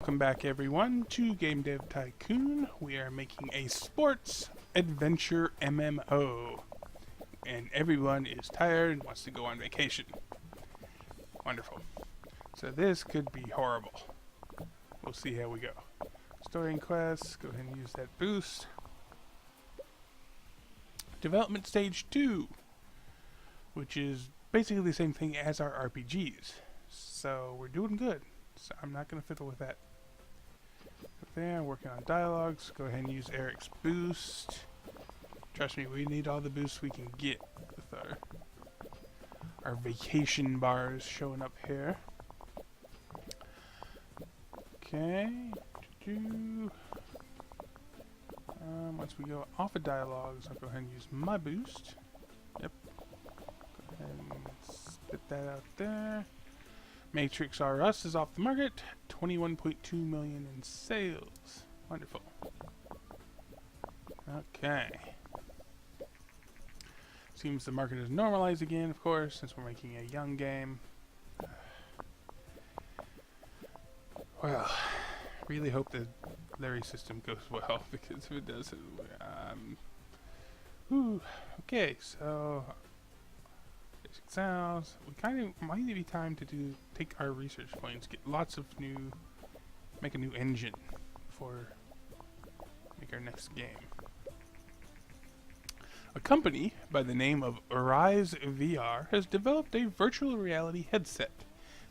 Welcome back everyone to Game Dev Tycoon. We are making a sports adventure MMO. And everyone is tired and wants to go on vacation. Wonderful. So this could be horrible. We'll see how we go. Story and quests, go ahead and use that boost. Development stage 2, which is basically the same thing as our RPGs. So we're doing good. So I'm not going to fiddle with that. There, working on dialogues. Go ahead and use Eric's boost. Trust me, we need all the boosts we can get with our vacation bars showing up here. Okay. Once we go off of dialogues, I'll go ahead and use my boost. Yep. Go ahead and spit that out there. Matrix R Us is off the market. 21.2 million in sales. Wonderful. Okay. Seems the market is normalized again, of course, since we're making a young game. Well, really hope the Larry system goes well, because if it doesn't, okay, so basic sounds. We kind of might be time to take our research points, get lots of make a new engine for make our next game. A company by the name of Rise VR has developed a virtual reality headset,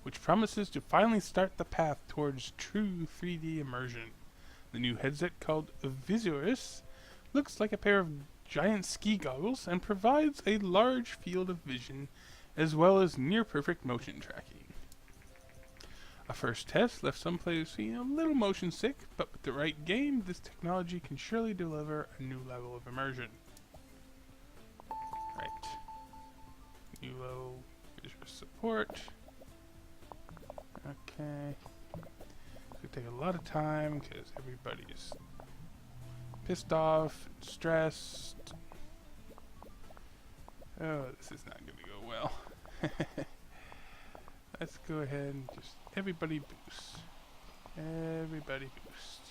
which promises to finally start the path towards true 3D immersion. The new headset, called Visuris, looks like a pair of giant ski goggles and provides a large field of vision as well as near-perfect motion tracking. A first test left some players feeling a little motion sick, but with the right game, this technology can surely deliver a new level of immersion. Right. New level visual support. Okay. It's gonna take a lot of time because everybody's pissed off and stressed. Oh, this is not gonna go well. Let's go ahead and just everybody boost. Everybody boost.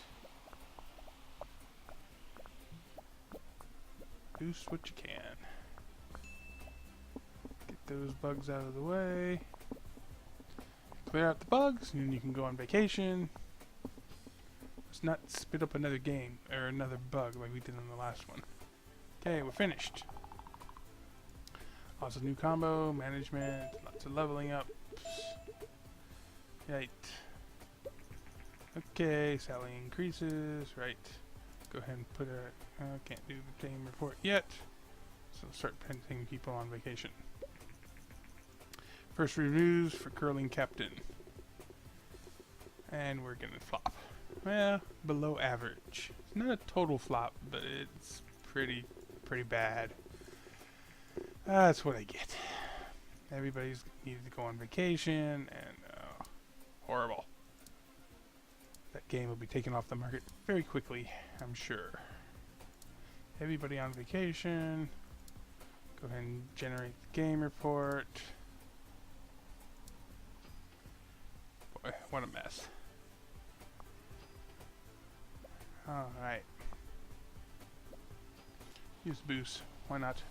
Boost what you can. Get those bugs out of the way. Clear out the bugs, and then you can go on vacation. Let's not spit up another game, or another bug like we did on the last one. Okay, we're finished. Lots of new combo, management, lots of leveling up. Right. Okay, salary increases, right. Go ahead and put can't do the game report yet. So start printing people on vacation. First reviews for Curling Captain. And we're gonna flop. Well, below average. It's not a total flop, but it's pretty bad. That's what I get. Everybody's needed to go on vacation, and horrible. That game will be taken off the market very quickly, I'm sure. Everybody on vacation. Go ahead and generate the game report. Boy, what a mess. Alright. Use boost. Why not?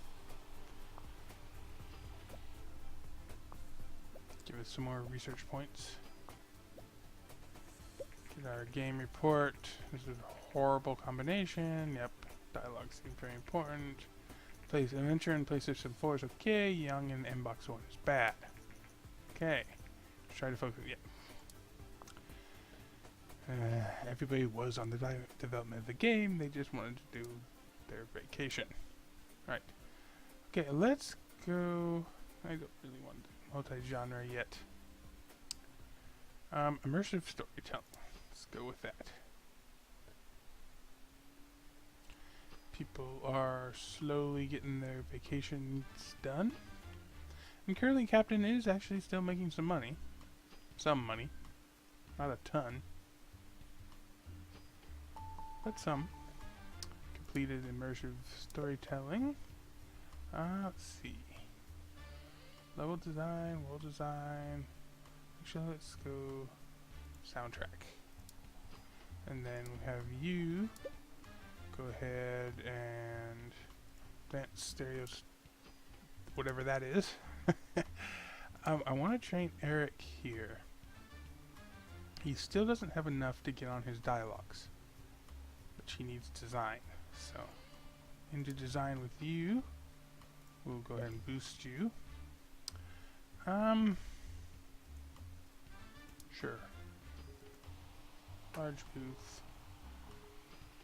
Give us some more research points. Get our game report. This is a horrible combination. Yep. Dialogue seems very important. Place adventure and PlayStation 4 is okay. Young and Mbox 1 is bad. Okay. Let's try to focus. Yep. Everybody was on the development of the game. They just wanted to do their vacation. Right. Okay, let's go. I don't really want multi-genre yet. Immersive storytelling. Let's go with that. People are slowly getting their vacations done. And Curling Captain is actually still making some money. Some money. Not a ton. But some. Completed immersive storytelling. Let's see. Level design, world design. Actually, let's go soundtrack. And then we have you go ahead and plant stereos, whatever that is. I want to train Eric here. He still doesn't have enough to get on his dialogues, which he needs design. So, into design with you. We'll go ahead and boost you. Sure. Large booth.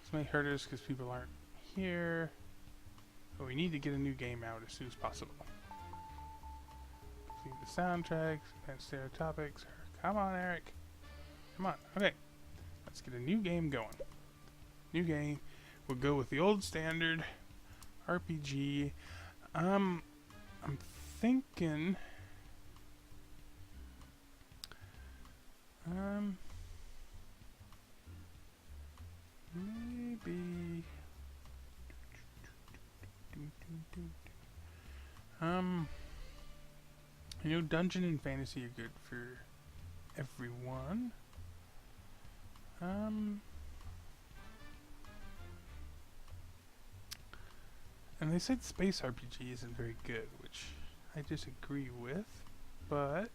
This may hurt us because people aren't here. But we need to get a new game out as soon as possible. Complete the soundtracks, and stereotopics. Come on, Eric. Come on. Okay. Let's get a new game going. New game. We'll go with the old standard RPG. I'm thinking maybe you know, dungeon and fantasy are good for everyone. And they said space RPG isn't very good, which I disagree with, but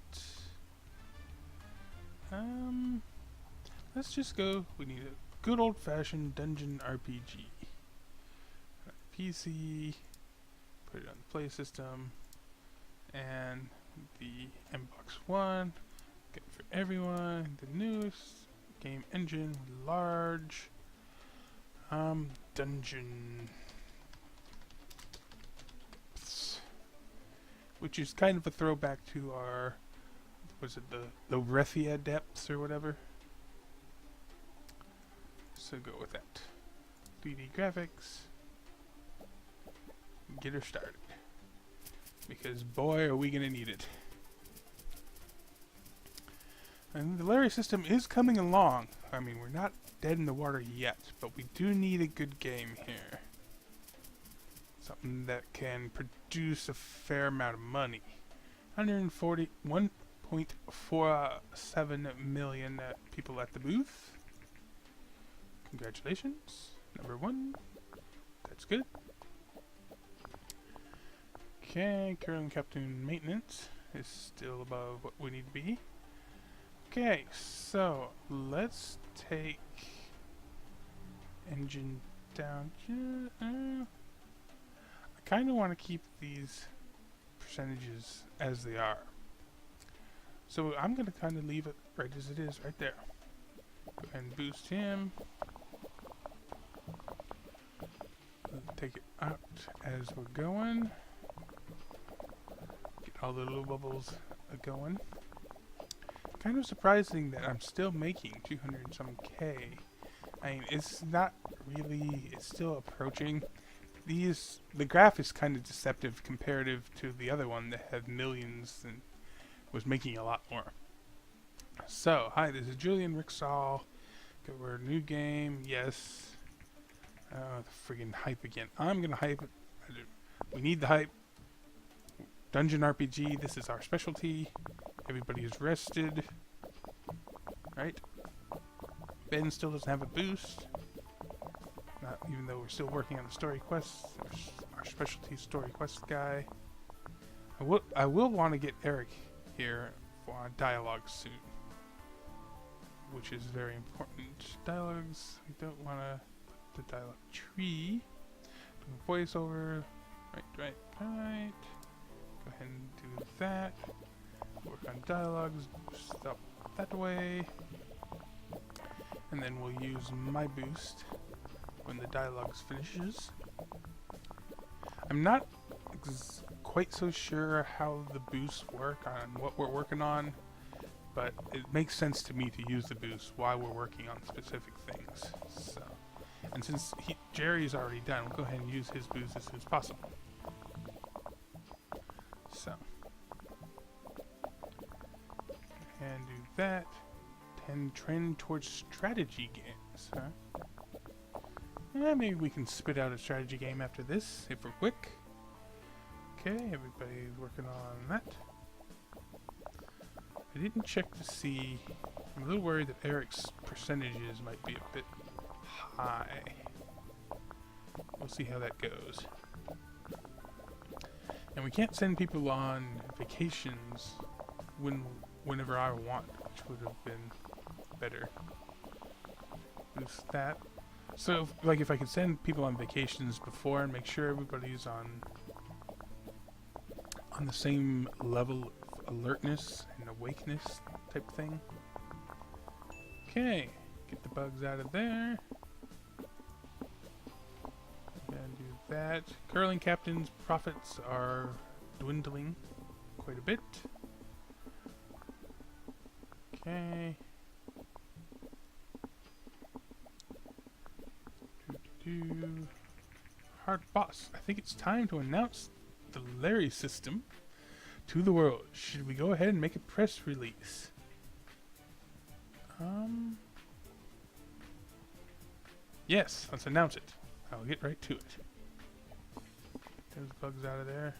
let's just go. We need a good old-fashioned dungeon RPG. PC, put it on the play system, and the Mbox One, good for everyone. The newest game engine, large dungeon, which is kind of a throwback to our, was it the Larryihatechu depths or whatever? So go with that. 3D graphics. Get her started. Because boy are we gonna need it. And the Larry system is coming along. I mean, we're not dead in the water yet, but we do need a good game here. Something that can produce a fair amount of money. 1.47 million people at the booth. Congratulations. Number 1. That's good. Okay, current Captain maintenance is still above what we need to be. Okay, so let's take engine down. I kind of want to keep these percentages as they are. So I'm going to kind of leave it right as it is right there. Go ahead and boost him. Take it out as we're going. Get all the little bubbles going. Kind of surprising that I'm still making 200 and some K. I mean, it's not really, it's still approaching. The graph is kind of deceptive comparative to the other one that had millions and was making a lot more. So, hi, this is Julian Ricksall. We're a new game, yes. The friggin' hype again. I'm gonna hype it. We need the hype. Dungeon RPG, this is our specialty. Everybody is rested. Right? Ben still doesn't have a boost. Not even though we're still working on the story quests. Our specialty story quest guy. I will want to get Eric here for dialogue soon. Which is very important. Dialogues, we don't want to put the dialogue tree. Do a voiceover. Right. Go ahead and do that. Work on dialogues. Stop that way. And then we'll use my boost when the dialogues finishes. I'm not quite so sure how the boosts work on what we're working on, but it makes sense to me to use the boost while we're working on specific things. So, and since Jerry's already done, we'll go ahead and use his boost as soon as possible. So, and do that. And trend towards strategy games, huh? Maybe we can spit out a strategy game after this, if we're quick. Okay, everybody's working on that. I didn't check to see. I'm a little worried that Eric's percentages might be a bit high. We'll see how that goes. And we can't send people on vacations whenever I want, which would have been better. Boost that. So, like, if I could send people on vacations before and make sure everybody's on the same level of alertness and awakeness type thing. Okay, get the bugs out of there. And do that. Curling Captain's profits are dwindling quite a bit. Okay. Hard boss. I think it's time to announce the Larry system to the world. Should we go ahead and make a press release? Yes, let's announce it. I'll get right to it. Get those bugs out of there.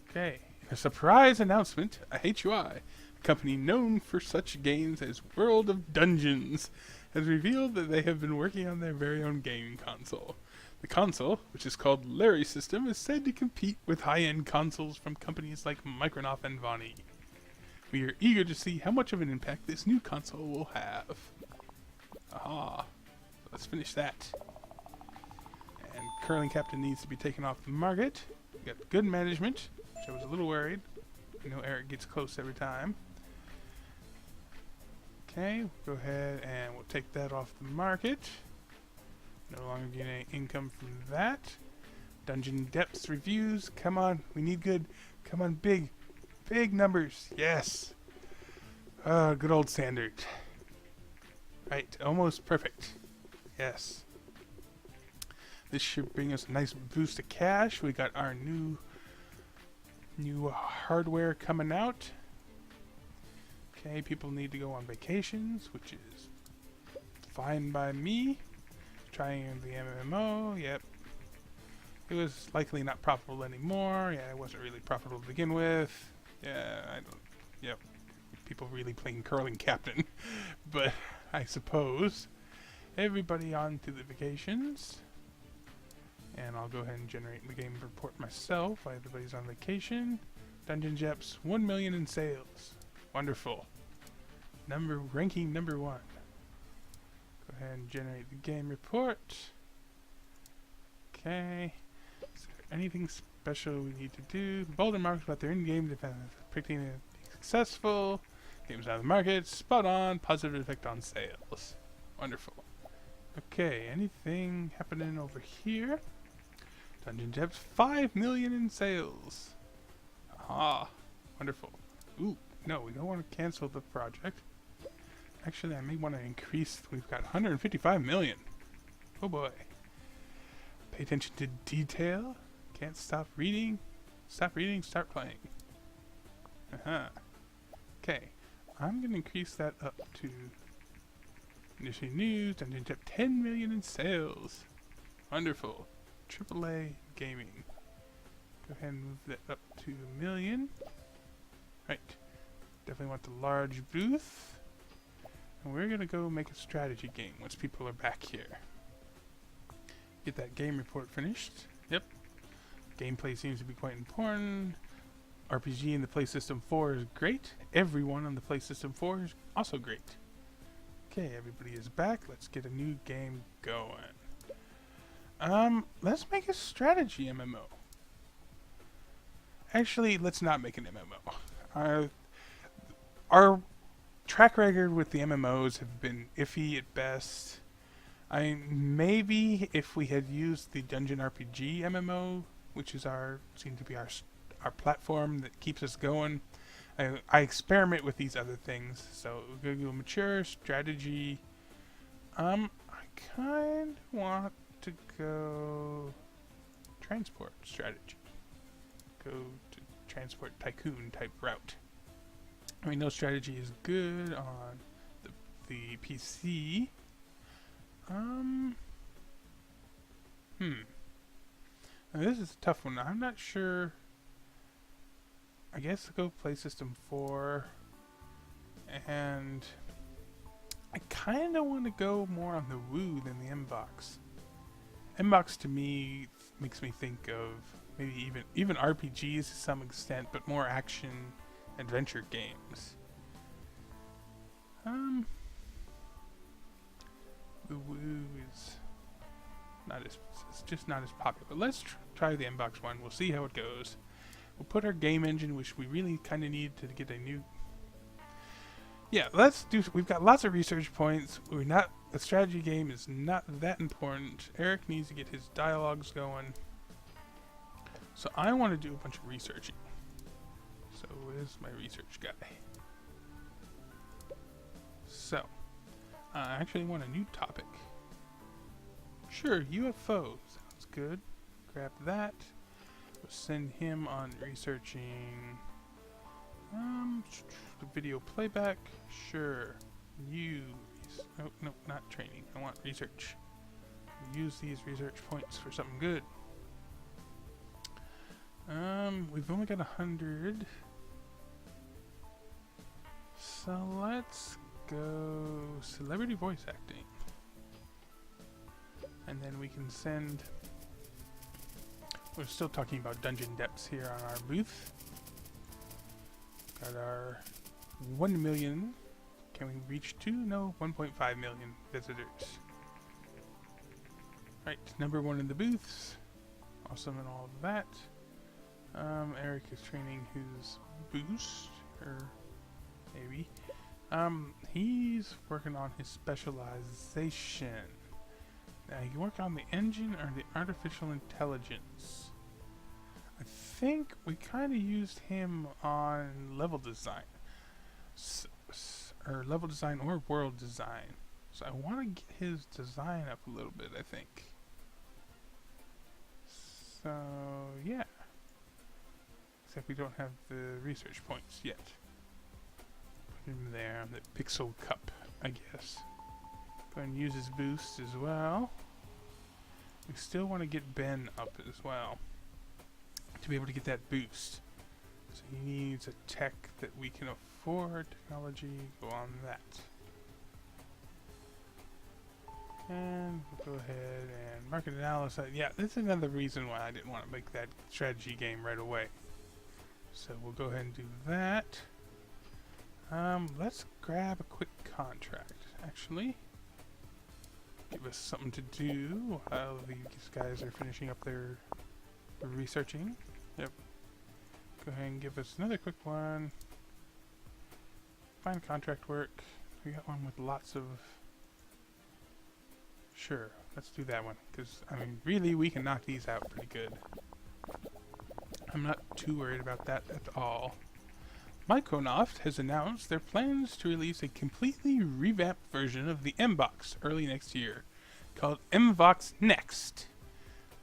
Okay. A surprise announcement. Tycoon, a company known for such games as World of Dungeons, has revealed that they have been working on their very own gaming console. The console, which is called Larry System, is said to compete with high-end consoles from companies like Microsoft and Vonnie. We are eager to see how much of an impact this new console will have. Aha. Let's finish that. And Curling Captain needs to be taken off the market. We got good management, which I was a little worried. I know Eric gets close every time. Okay, we'll go ahead and we'll take that off the market. No longer getting any income from that. Dungeon Depths reviews. Come on, we need good. Come on, big numbers. Yes. Good old standard. Right, almost perfect. Yes. This should bring us a nice boost of cash. We got our new hardware coming out. Okay, people need to go on vacations, which is fine by me. Trying the MMO, yep. It was likely not profitable anymore. Yeah, it wasn't really profitable to begin with. Yeah, I don't. Yep. People really playing Curling Captain. But I suppose everybody on to the vacations. And I'll go ahead and generate the game report myself while everybody's on vacation. Dungeon Jeps, 1 million in sales. Wonderful. Ranking number 1. Go ahead and generate the game report. Okay. Is there anything special we need to do? Bold remarks about their in-game defense. Predicting it successful. Games out of the market. Spot on. Positive effect on sales. Wonderful. Okay. Anything happening over here? Dungeon Depths, 5 million in sales. Ah. Wonderful. Ooh. No, we don't want to cancel the project. Actually, I may want to increase. We've got 155 million. Oh boy. Pay attention to detail. Can't stop reading. Stop reading, start playing. Okay. I'm going to increase that up to Industry News, Dungeon Tip, 10 million in sales. Wonderful. AAA Gaming. Go ahead and move that up to a million. Right. Definitely want the large booth. And we're going to go make a strategy game once people are back here. Get that game report finished. Yep. Gameplay seems to be quite important. RPG in the PlayStation 4 is great. Everyone on the PlayStation 4 is also great. Okay, everybody is back. Let's get a new game going. Let's make a strategy MMO. Actually, let's not make an MMO. Our track record with the MMOs have been iffy at best. Maybe if we had used the Dungeon RPG MMO, which is seems to be our platform that keeps us going. I experiment with these other things, so we're gonna go mature strategy. I kind of want to go transport strategy. Go to transport tycoon type route. I mean, no strategy is good on the PC. Now this is a tough one. I'm not sure I guess go play System 4, and I kind of want to go more on the Woo than the M-Box. M-Box to me makes me think of maybe even RPGs to some extent, but more action adventure games. The Woo is it's just not as popular. Let's try the M-Box one. We'll see how it goes. We'll put our game engine, which we really kind of need to get a new. Yeah, let's do. We've got lots of research points. The strategy game is not that important. Eric needs to get his dialogues going. So I want to do a bunch of researching. So where's my research guy? So I actually want a new topic. Sure, UFOs. Sounds good. Grab that. We'll send him on researching the video playback. Sure. No, not training. I want research. Use these research points for something good. We've only got 100. So let's go celebrity voice acting. And then we can send. We're still talking about Dungeon Depths here on our booth. Got our 1 million. Can we reach 2? No, 1.5 million visitors. Right, number 1 in the booths. Awesome and all of that. Eric is training his boost, or maybe. He's working on his specialization. Now, you can work on the engine or the artificial intelligence. I think we kind of used him on level design. Or level design or world design. So I want to get his design up a little bit, I think. So, yeah. Except we don't have the research points yet. Put him there on the Pixel Cup, I guess. Go ahead and use his boost as well. We still want to get Ben up as well to be able to get that boost. So he needs a tech that we can afford. Technology, go on that. And we'll go ahead and market analysis. Yeah, this is another reason why I didn't want to make that strategy game right away. So we'll go ahead and do that. Let's grab a quick contract, actually. Give us something to do while these guys are finishing up their researching. Yep. Go ahead and give us another quick one. Find contract work. We got one with lots of. Sure, let's do that one. Because, I mean, really, we can knock these out pretty good. I'm not too worried about that at all. Microsoft has announced their plans to release a completely revamped version of the M-Box early next year, called M-Box Next.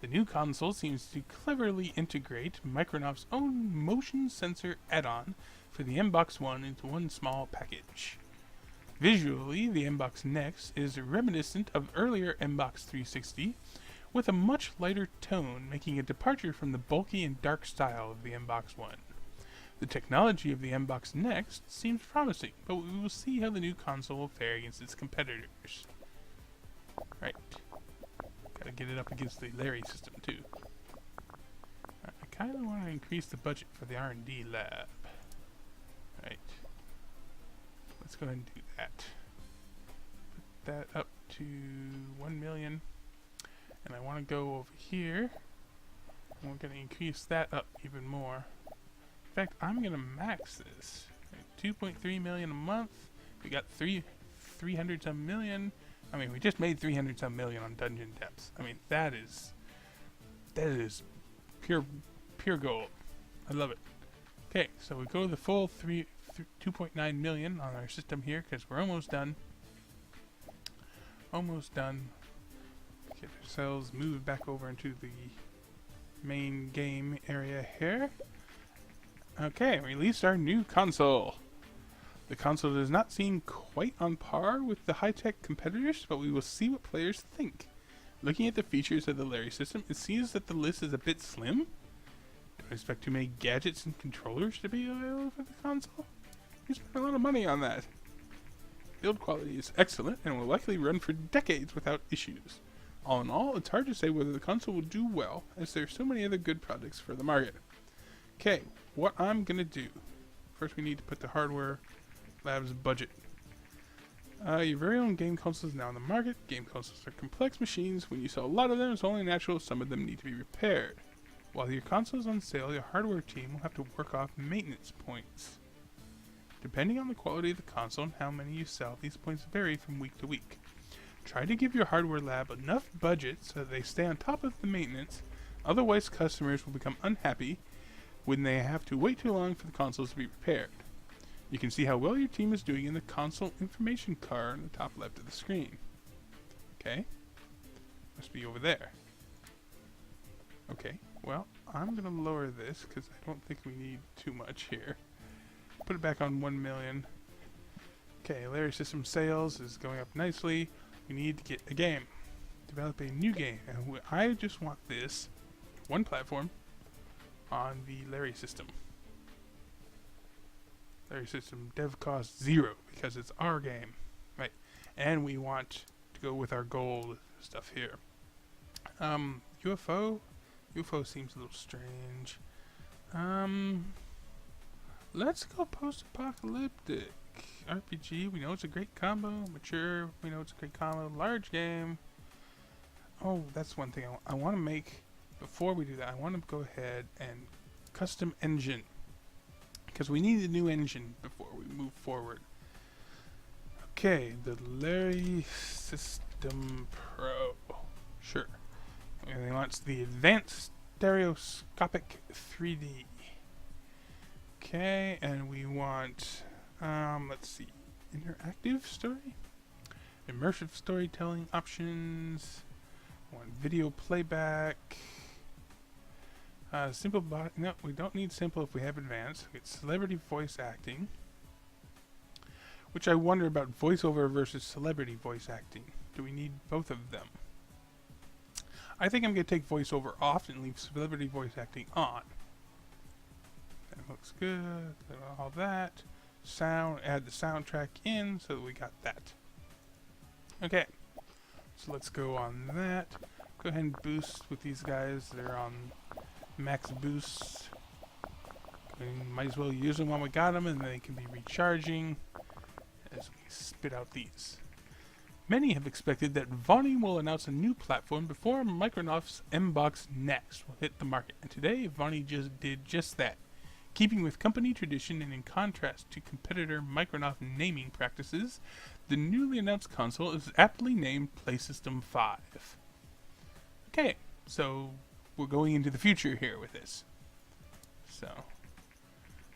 The new console seems to cleverly integrate Microsoft's own motion sensor add-on for the M-Box One into one small package. Visually, the M-Box Next is reminiscent of earlier M-Box 360, with a much lighter tone, making a departure from the bulky and dark style of the M-Box One. The technology of the M-Box Next seems promising, but we will see how the new console will fare against its competitors. Right. Gotta get it up against the Larry system, too. I kinda want to increase the budget for the R&D lab. Right. Let's go ahead and do that. Put that up to 1 million. And I want to go over here. And we're going to increase that up even more. In fact, I'm going to max this. 2.3 million a month. We got 300 some million. I mean, we just made 300 some million on Dungeon Depths. I mean, that is pure gold. I love it. Okay, so we go to the full 2.9 million on our system here because we're almost done. Almost done. Get ourselves moved back over into the main game area here. Okay, release our new console. The console does not seem quite on par with the high-tech competitors, but we will see what players think. Looking at the features of the Larry system, it seems that the list is a bit slim. Don't expect too many gadgets and controllers to be available for the console. You spent a lot of money on that. Build quality is excellent and will likely run for decades without issues. All in all, it's hard to say whether the console will do well, as there are so many other good products for the market. Okay, what I'm gonna do. First we need to put the hardware lab's budget. Your very own game console is now on the market. Game consoles are complex machines. When you sell a lot of them, it's only natural some of them need to be repaired. While your console is on sale, your hardware team will have to work off maintenance points. Depending on the quality of the console and how many you sell, these points vary from week to week. Try to give your hardware lab enough budget so that they stay on top of the maintenance, otherwise customers will become unhappy when they have to wait too long for the consoles to be repaired. You can see how well your team is doing in the console information card on the top left of the screen. Okay. Must be over there. Okay, well, I'm going to lower this because I don't think we need too much here. Put it back on 1 million. Okay, Larry System sales is going up nicely. We need to get a game. Develop a new game. And I just want this one platform on the Larry System. Larry System dev cost 0 because it's our game. Right. And we want to go with our gold stuff here. UFO? UFO seems a little strange. Let's go post-apocalyptic. RPG, we know it's a great combo. Mature, we know it's a great combo. Large game. Oh, that's one thing I want to make. Before we do that, I want to go ahead and custom engine. Because we need a new engine before we move forward. Okay, the Larry System Pro. Sure. And he wants the advanced stereoscopic 3D. Okay, and we want, let's see, interactive story? Immersive storytelling options. We want video playback. Simple no, we don't need simple if we have advanced. We get celebrity voice acting. Which I wonder about voiceover versus celebrity voice acting. Do we need both of them? I think I'm going to take voiceover off and leave celebrity voice acting on. That looks good. All that. Sound, add the soundtrack in so that we got that. Okay. So let's go on that. Go ahead and boost with these guys. They're on max boosts. We might as well use them while we got them and they can be recharging as we spit out these. Many have expected that Vonnie will announce a new platform before Microsoft's Mbox Next will hit the market, and today Vonnie did just that. Keeping with company tradition and in contrast to competitor Microsoft naming practices, the newly announced console is aptly named PlaySystem 5. Okay, so we're going into the future here with this. So,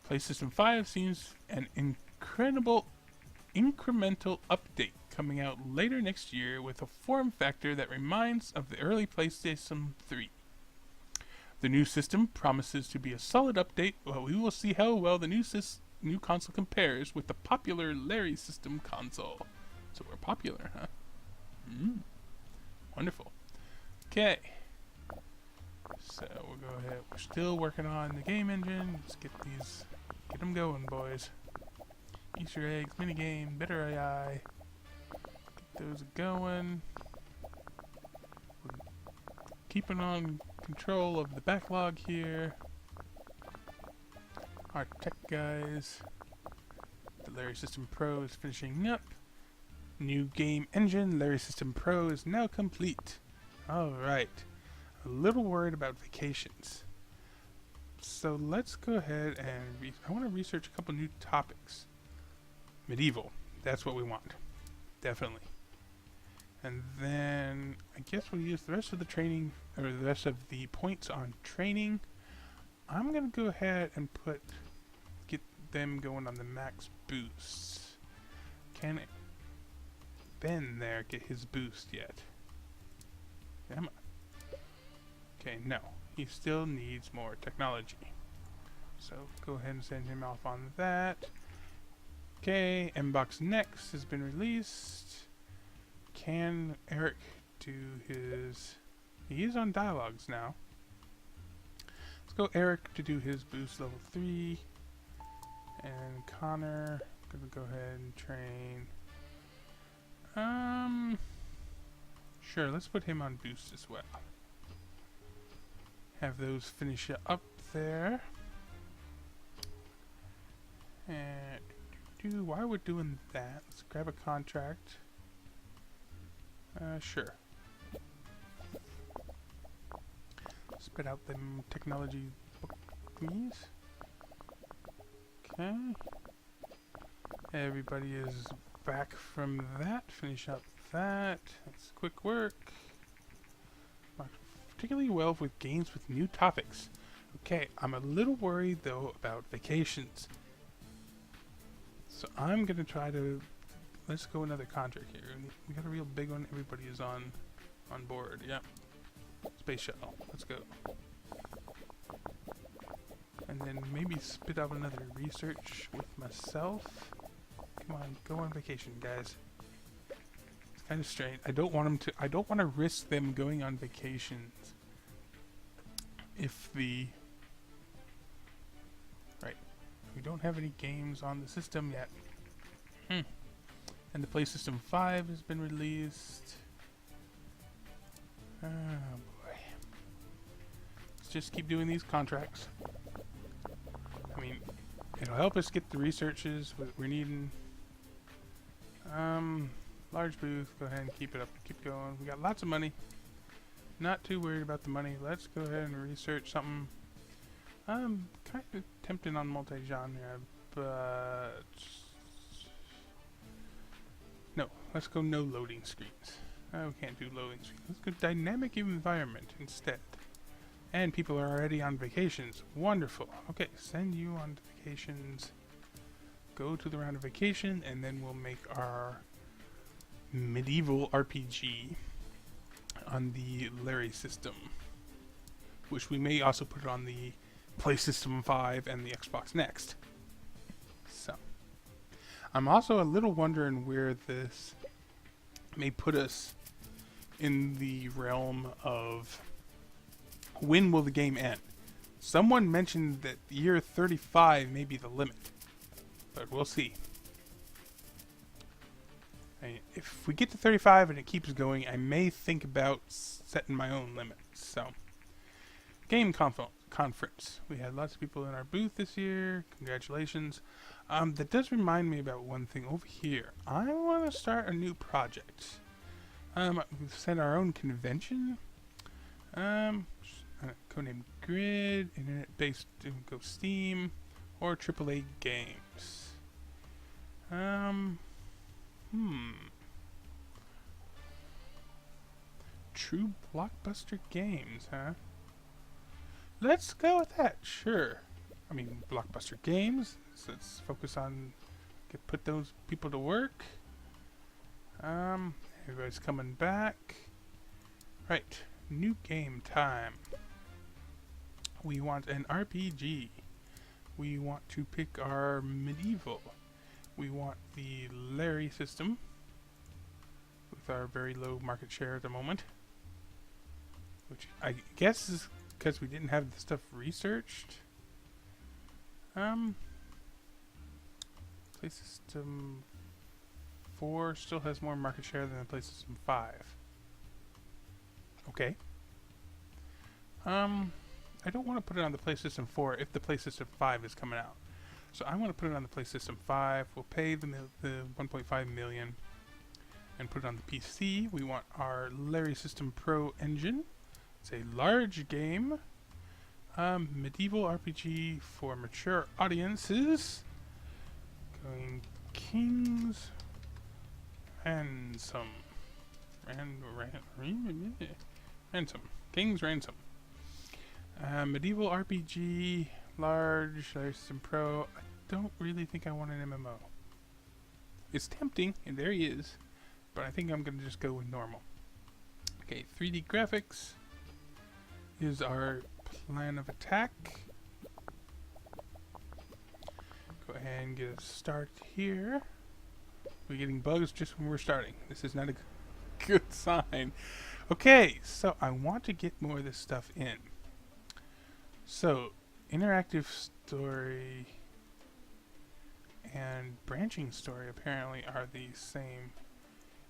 PlaySystem 5 seems an incredible incremental update coming out later next year with a form factor that reminds of the early PlayStation 3. The new system promises to be a solid update, but we will see how well the new console compares with the popular Larry System console. So we're popular, huh? Wonderful. Okay. So we'll go ahead. We're still working on the game engine. Let's get them going, boys. Easter eggs, minigame, better AI. Get those going. We're keeping on control of the backlog here. Our tech guys. The Larry System Pro is finishing up. New game engine, Larry System Pro is now complete. Alright. A little worried about vacations. So let's go ahead and I want to research a couple new topics. Medieval. That's what we want. Definitely. And then I guess we'll use the rest of the training, or the rest of the points on training. I'm going to go ahead and get them going on the max boosts. Can Ben there get his boost yet? Come on. Okay, no. He still needs more technology. So go ahead and send him off on that. Okay, Mbox Next has been released. Can Eric do his... He is on dialogues now. Let's go Eric to do his boost level 3. And Connor, gonna go ahead and train. Sure, let's put him on boost as well. Have those finish up there. And while we're doing that, let's grab a contract. Sure. Spit out them technology bookmies. Okay. Everybody is back from that. Finish up that. That's quick work. Marked particularly well with games with new topics. Okay, I'm a little worried though about vacations. So I'm gonna try to let's go another contract here. We got a real big one. Everybody is on board. Yep. Space shuttle. Let's go. And then maybe spit out another research with myself. Come on, go on vacation, guys. It's kind of strange. I don't want to risk them going on vacations. If the right, we don't have any games on the system yet. And the PlayStation 5 has been released. Oh boy. Let's just keep doing these contracts. I mean, it'll help us get the researches we're needing. Large booth, go ahead and keep it up, keep going. We got lots of money. Not too worried about the money. Let's go ahead and research something. I'm kind of tempted on multi-genre, but no, let's go no loading screens. We can't do loading screens. Let's go dynamic environment instead. And people are already on vacations. Wonderful. Okay, send you on vacations. Go to the round of vacation, and then we'll make our medieval RPG on the Larry system, which we may also put on the PlayStation 5 and the Xbox Next. So, I'm also a little wondering where this may put us in the realm of when will the game end? Someone mentioned that year 35 may be the limit, but we'll see. If we get to 35 and it keeps going, I may think about setting my own limits. So, game conference. We had lots of people in our booth this year. Congratulations. That does remind me about one thing over here. I want to start a new project. We've set our own convention. Codenamed Grid, internet-based, go Steam, or AAA games. True blockbuster games, huh? Let's go with that, sure. I mean, blockbuster games. So let's focus on put those people to work. Everybody's coming back. Right, new game time. We want an RPG. We want to pick our medieval. We want the Larry system with our very low market share at the moment, which I guess is because we didn't have the stuff researched. PlayStation 4 still has more market share than the PlayStation 5. Okay. I don't want to put it on the PlayStation 4 if the PlayStation 5 is coming out. So I want to put it on the PlayStation 5. We'll pay the 1.5 million and put it on the PC. We want our Larry System Pro engine. It's a large game. Medieval RPG for mature audiences. Going King's Ransom. Ransom. King's Ransom. Medieval RPG, large, Larry System Pro. I don't really think I want an MMO. It's tempting, and there he is, but I think I'm going to just go with normal. Okay, 3D graphics is our plan of attack. Go ahead and get a start here. We're getting bugs just when we're starting. This is not a good sign. Okay, so I want to get more of this stuff in. So, interactive story and branching story apparently are the same.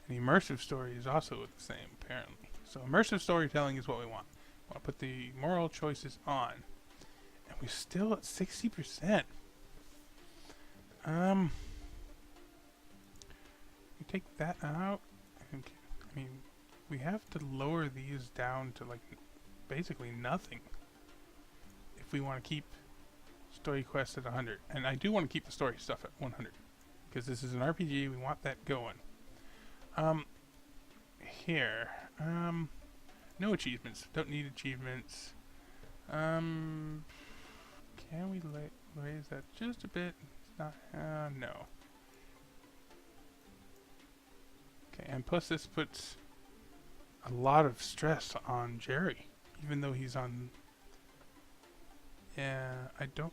And immersive story is also the same, apparently. So immersive storytelling is what we want. We want to put the moral choices on. And we're still at 60%. We take that out. I mean, we have to lower these down to like basically nothing if we want to keep story quests at 100. And I do want to keep the story stuff at 100 because this is an RPG. We want that going. Here. No achievements. Don't need achievements. Can we raise that just a bit? It's not. No. Okay, and plus this puts a lot of stress on Jerry, even though he's on. Yeah, I don't.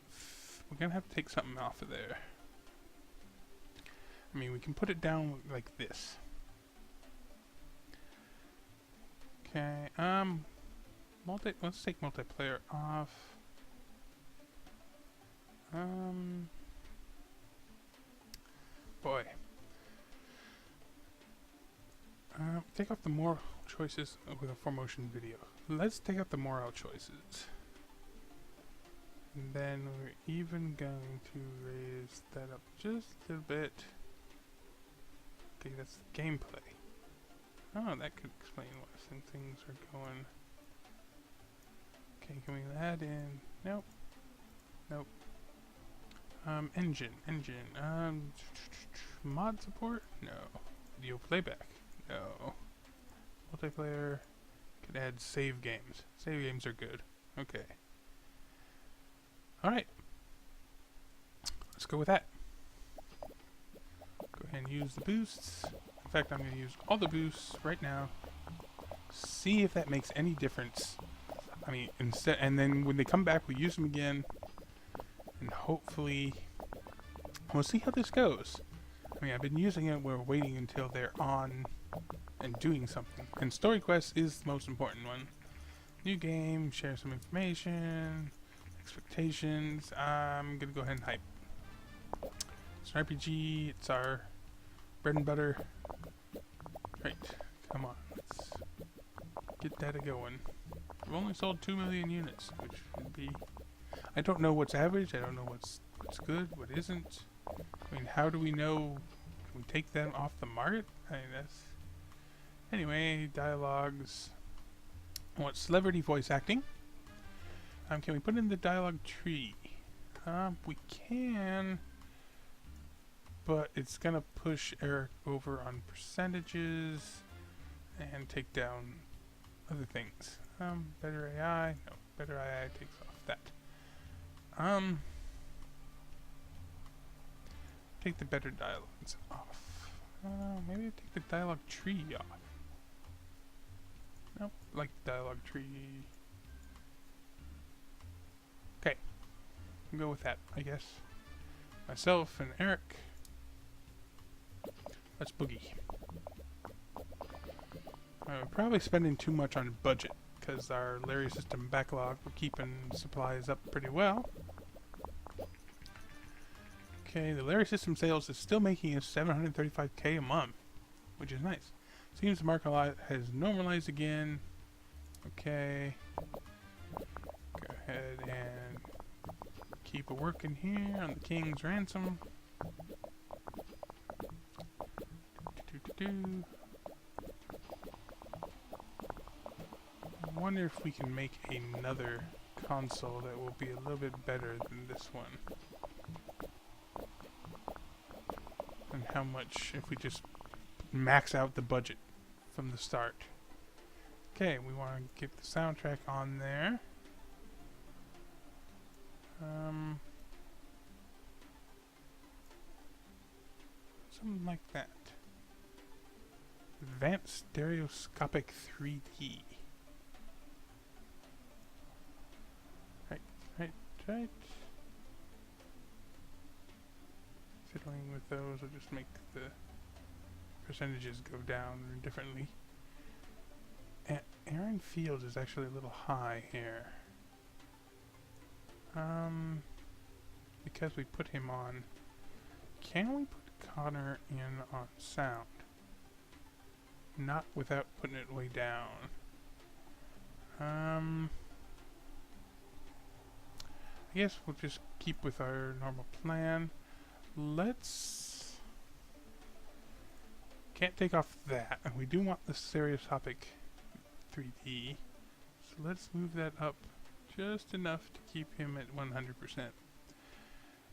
We're gonna have to take something off of there. I mean, we can put it down like this. Okay. Let's take multiplayer off. Boy. Take off the moral choices with a 4Motion video. Let's take out the moral choices. And then we're even going to raise that up just a little bit. Okay, that's the gameplay. Oh, that could explain why some things are going. Okay, can we add in? Nope. Nope. Engine. Mod support? No. Video playback? No. Multiplayer. Could add save games. Save games are good. Okay. Alright. Let's go with that. Go ahead and use the boosts. In fact, I'm going to use all the boosts right now. See if that makes any difference. I mean, and then when they come back, we use them again. And hopefully, we'll see how this goes. I mean, I've been using it. We're waiting until they're on and doing something. And story quest is the most important one. New game, share some information, expectations. I'm going to go ahead and hype. It's an RPG. It's our bread and butter. Right, come on. Let's get that going. We've only sold 2 million units, which would be... I don't know what's average. I don't know what's good, what isn't. I mean, how do we know? Can we take them off the market? I mean, that's... Anyway, dialogues. I want celebrity voice acting. Can we put in the dialogue tree? We can, but it's gonna push Eric over on percentages and take down other things. Better AI. No, better AI takes off that. Take the better dialogues off. Maybe take the dialogue tree off. Nope, like dialogue tree. Okay, we'll go with that, I guess. Myself and Eric. Let's boogie. We're probably spending too much on budget because our Larry system backlog, we're keeping supplies up pretty well. Okay, the Larry system sales is still making us $735K a month, which is nice. Seems the market has normalized again. Okay. Go ahead and keep it working here on the King's Ransom. I wonder if we can make another console that will be a little bit better than this one. And how much if we just max out the budget from the start. Okay, we want to get the soundtrack on there. Something like that. Advanced stereoscopic 3D. Right. Fiddling with those will just make the percentages go down differently. Aaron Fields is actually a little high here. Because we put him on, can we put Connor in on sound? Not without putting it way down. I guess we'll just keep with our normal plan. Let's... Can't take off that. And we do want the stereoscopic 3D. So let's move that up just enough to keep him at 100%.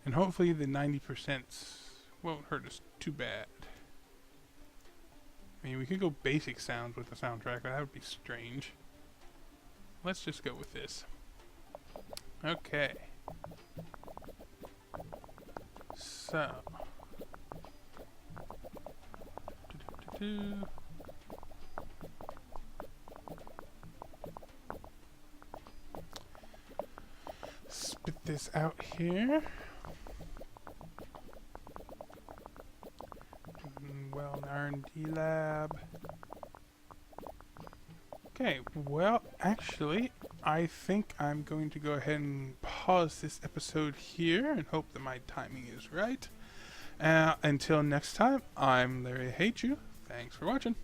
And hopefully the 90% won't hurt us too bad. I mean, we could go basic sounds with the soundtrack, but that would be strange. Let's just go with this. Okay. So. Spit this out here. Well, an R&D lab. Okay, well, actually, I think I'm going to go ahead and pause this episode here and hope that my timing is right. Until next time, I'm Larryihatechu. Thanks for watching.